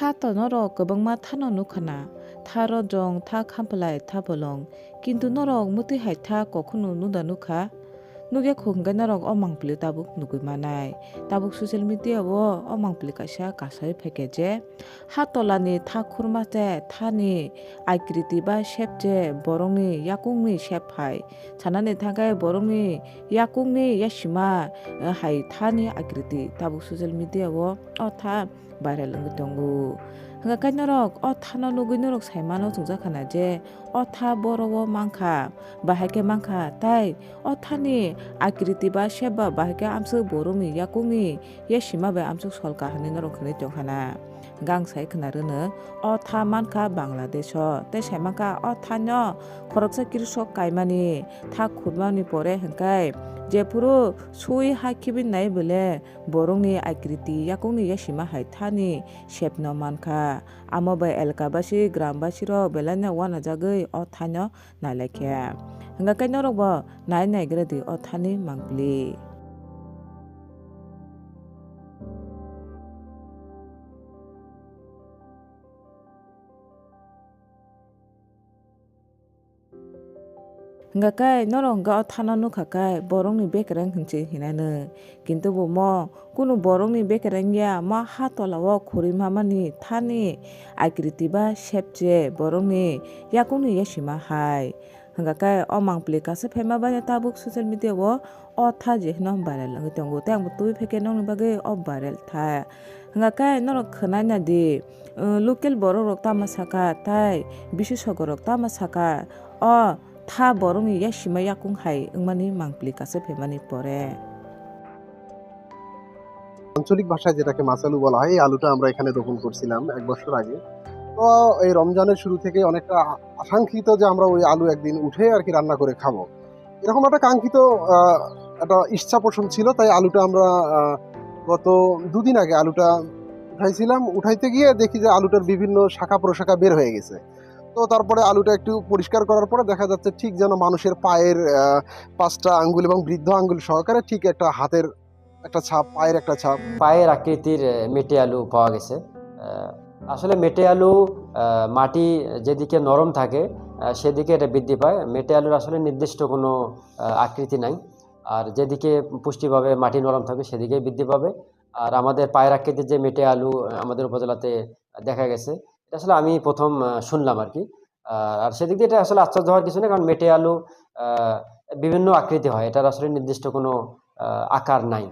norok kwbangma thano nukhana tha rojong tha khamplai tha bolong কিন্তু norok muti hai tha kokhunu nuda nukha nuge khungga norok o mangpili tabuk nugui manai tabuk social media o mangpili kaisa kasai pheke je hatolani tha khurma je thani akriti ba shape je borongni yakungni shape hai chanani thagai borongni yakungni yashima hai thani akriti tabuk social media o tha viral ongoi tongo hingga kainorok o thano nugui norok saimano chungjakhana je o tha boro mangkha bahaike mangkha tai o thani akriti ba shape ba bahaike amsuk borongni yakungni yashima bai amsuk solka hani norok khani tongkhana gang sai khnarono o tha mankha Bangladesh o tei saimangkha o thano khoroksa kirsok kaimani tha khurmani pore hingkai jefuru sui hakibin nai bole borongni akriti yakungni yashima hai thani shape no mankha amo bai elkabasi grambasi ro belanya wana jagoi o thano nalaikha hingga kainorok bo nai gradi o thani mangpili hingga kai norok hingga o thano nukha kai borongni bekereng hingchi hinano kintu bo mo kunu borongni bekereng ya ma hatolao khorimamani thani akriti ba shape je borongni yakungni yashima hai hingga kai o mangpili kasa phema bani tabuk social media o tha je hino viral ongoi tongo tei ang tui pheke nongni bagui o viral tha hingga kai norok khwnai na di local borok rok tama saka tai bisesogor rok tama saka o tha borongni yashima yakung hai wngmani mangpili kasa phemani pore আঞ্চলিক ভাষায় যেটাকে মাসালু বলা হয় এই আলুটা আমরা এখানে রোপণ করছিলাম 1 বছর আগে। তো এই রমজানের শুরু থেকে অনেকটা আকাঙ্ক্ষিত যে আমরা ওই আলু একদিন উঠে আর কি রান্না করে খাবো, এরকম একটা কাঙ্ক্ষিত একটা ইচ্ছা পোষণ ছিল। তাই আলুটা আমরা গত 2 দিন আগে আলুটা উঠাইছিলাম। উঠাইতে গিয়ে দেখি যে আলুটার বিভিন্ন শাখা প্রশাখা বের হয়ে গেছে। তো তারপরে আলুটা একটু পরিষ্কার করার পরে দেখা যাচ্ছে ঠিক যেন মানুষের পায়ের 5টা আঙ্গুল এবং বৃদ্ধ আঙ্গুল সহকারে ঠিক একটা হাতের একটা ছাপ, পায়ের একটা ছাপ। পায়ের আকৃতির মেটে আলু পাওয়া গেছে। আসলে মেটে আলু মাটি যেদিকে নরম থাকে সেদিকে এটা বৃদ্ধি পায়। মেটে আলুর আসলে নির্দিষ্ট কোনো আকৃতি নাই, আর যেদিকে পুষ্টিভাবে মাটি নরম থাকবে সেদিকে বৃদ্ধি পাবে। আর আমাদের পায়ের আকৃতির যে মেটে আলু আমাদের উপজেলাতে দেখা গেছে, এটা আসলে আমি প্রথম শুনলাম আর কি। আর সেদিক দিয়ে এটা আসলে আশ্চর্য হওয়ার কিছু নেই, কারণ মেটে আলু বিভিন্ন আকৃতি হয়, এটার আসলে নির্দিষ্ট কোনো আকার নাই।